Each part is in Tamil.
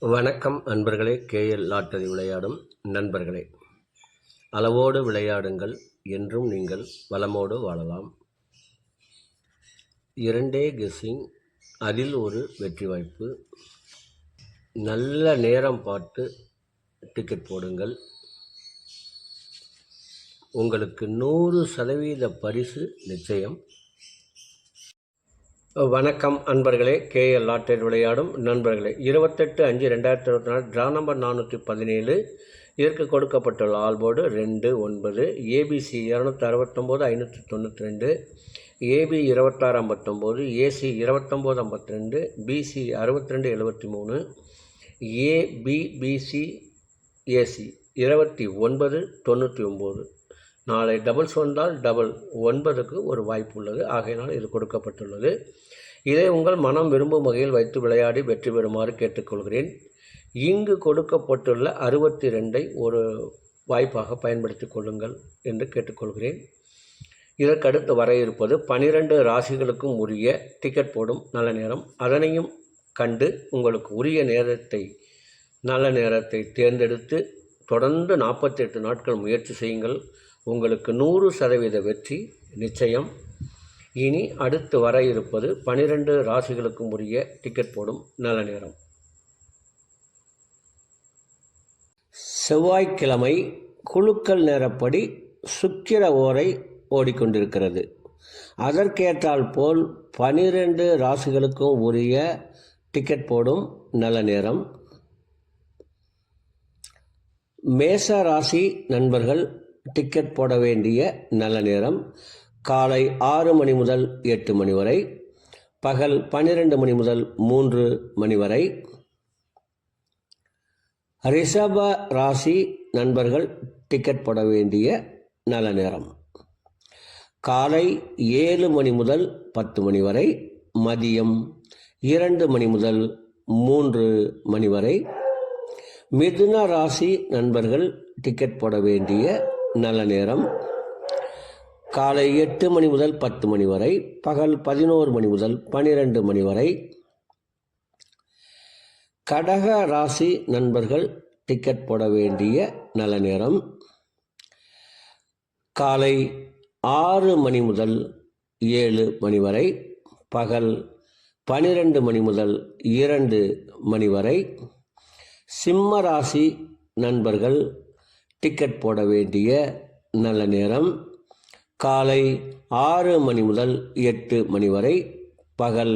வணக்கம் அன்பர்களே. கேஎல் லாட்டரி விளையாடும் நண்பர்களே, அளவோடு விளையாடுங்கள், என்றும் நீங்கள் வளமோடு வாழலாம். 2 கெஸ்ஸிங், அதில் ஒரு வெற்றி வாய்ப்பு. நல்ல நேரம் பார்த்து டிக்கெட் போடுங்கள். உங்களுக்கு 100% பரிசு நிச்சயம். வணக்கம் அன்பர்களே. கேஎல் லாட்டரி விளையாடும் நண்பர்களே, 28/5/2024 ட்ரா நம்பர் 417. இதற்கு கொடுக்கப்பட்டுள்ள ஆல்போர்டு 2, 9, ABC 269, 592, AB 2659, AC 2952, BC 6273, ABBC AC 2999. நாளை டபுள்ஸ் வந்தால் டபுள் 9க்கு ஒரு வாய்ப்பு உள்ளது. ஆகையினால் இது கொடுக்கப்பட்டுள்ளது. இதை உங்கள் மனம் விரும்பும் வகையில் வைத்து விளையாடி வெற்றி பெறுமாறு கேட்டுக்கொள்கிறேன். இங்கு கொடுக்கப்பட்டுள்ள 62ஐ ஒரு வாய்ப்பாக பயன்படுத்தி கொள்ளுங்கள் என்று கேட்டுக்கொள்கிறேன். இதற்கடுத்து வர இருப்பது 12 ராசிகளுக்கும் உரிய டிக்கெட் போடும் நல்ல நேரம். அதனையும் கண்டு உங்களுக்கு உரிய நல்ல நேரத்தை தேர்ந்தெடுத்து தொடர்ந்து 48 நாட்கள் முயற்சி செய்யுங்கள். உங்களுக்கு 100% வெற்றி நிச்சயம். இனி அடுத்து வர இருப்பது 12 ராசிகளுக்கும் உரிய டிக்கெட் போடும் நல்ல நேரம். செவ்வாய்க்கிழமை குலுக்கல் நேரப்படி சுக்கிர ஓரை ஓடிக்கொண்டிருக்கிறது. அதற்கேற்றால் போல் 12 ராசிகளுக்கும் உரிய டிக்கெட் போடும் நல்ல நேரம். மேச ராசி நண்பர்கள் டிக்கெட் போட வேண்டிய நல்ல நேரம் காலை 6 மணி முதல் 8 மணி வரை, பகல் 12 மணி முதல் 3 மணி வரை. ரிஷப ராசி நண்பர்கள் டிக்கெட் போட வேண்டிய நல்ல நேரம் காலை 7 மணி முதல் 10 மணி வரை, மதியம் 2 மணி முதல் 3 மணி வரை. மிதுன ராசி நண்பர்கள் டிக்கெட் போட வேண்டிய நல்ல நேரம் காலை 8 மணி முதல் 10 மணி வரை, பகல் 11 மணி முதல் 12 மணி வரை. கடக ராசி நண்பர்கள் டிக்கெட் போட வேண்டிய நல்ல நேரம் காலை 6 மணி முதல் 7 மணி வரை, பகல் 12 மணி முதல் 2 மணி வரை. சிம்ம ராசி நண்பர்கள் டிக்கெட் போட வேண்டிய நல்ல நேரம் காலை 6 மணி முதல் 8 மணி வரை, பகல்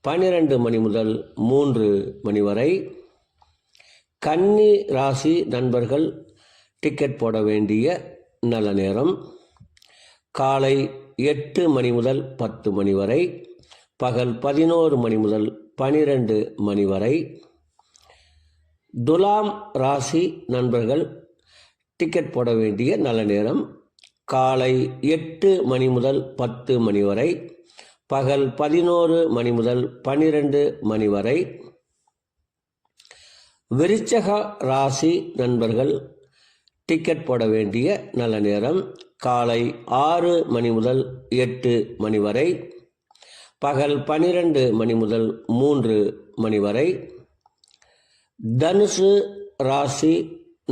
12 மணி முதல் 3 மணி வரை. கன்னி ராசி நண்பர்கள் டிக்கெட் போட வேண்டிய நல்ல நேரம் காலை 8 மணி முதல் 10 மணி வரை, பகல் 11 மணி முதல் 12 மணி வரை. துலாம் ராசி நண்பர்கள் டிக்கெட் போட வேண்டிய நல்ல நேரம் காலை 8 மணி முதல் 10 மணி வரை, பகல் 11 மணி முதல் 12 மணி வரை. விருச்சக ராசி நண்பர்கள் டிக்கெட் போட வேண்டிய நல்ல நேரம் காலை 6 மணி முதல் 8 மணி வரை, பகல் 12 மணி முதல் 3 மணி வரை. தனுசு ராசி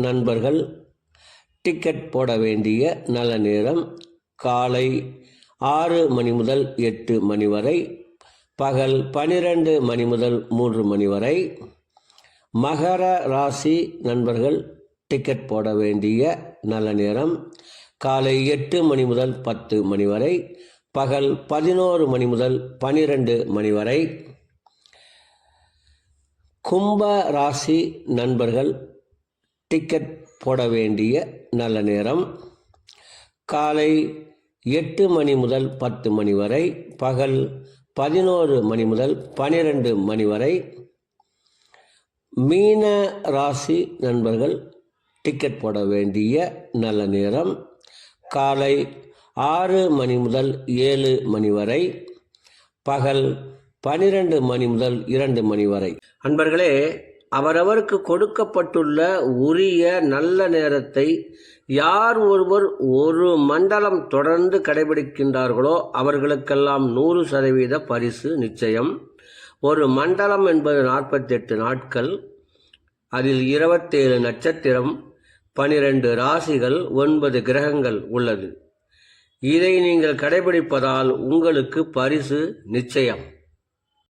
நண்பர்கள் டிக்கெட் போட வேண்டிய நல்ல நேரம் காலை 6 மணி முதல் 8 மணி வரை, பகல் 12 மணி முதல் 3 மணி வரை. மகர ராசி நண்பர்கள் டிக்கெட் போட வேண்டிய நல்ல நேரம் காலை 8 மணி முதல் 10 மணி வரை, பகல் 11 மணி முதல் 12 மணி வரை. கும்ப ராசி நண்பர்கள் டிக்கெட் போட வேண்டிய நல்ல நேரம் காலை 8 மணி முதல் 10 மணி வரை, பகல் 11 மணி முதல் 12 மணி வரை. மீன ராசி நண்பர்கள் டிக்கெட் போட வேண்டிய நல்ல நேரம் காலை 6 மணி முதல் 7 மணி வரை, பகல் 12 மணி முதல் 2 மணி வரை. அன்பர்களே, அவரவருக்கு கொடுக்கப்பட்டுள்ள உரிய நல்ல நேரத்தை யார் ஒருவர் ஒரு மண்டலம் தொடர்ந்து கடைபிடிக்கின்றார்களோ அவர்களுக்கெல்லாம் 100% பரிசு நிச்சயம். ஒரு மண்டலம் என்பது 48 நாட்கள். அதில் 27 நட்சத்திரம், 12 ராசிகள், 9 கிரகங்கள் உள்ளது. இதை நீங்கள் கடைபிடிப்பதால் உங்களுக்கு பரிசு நிச்சயம்.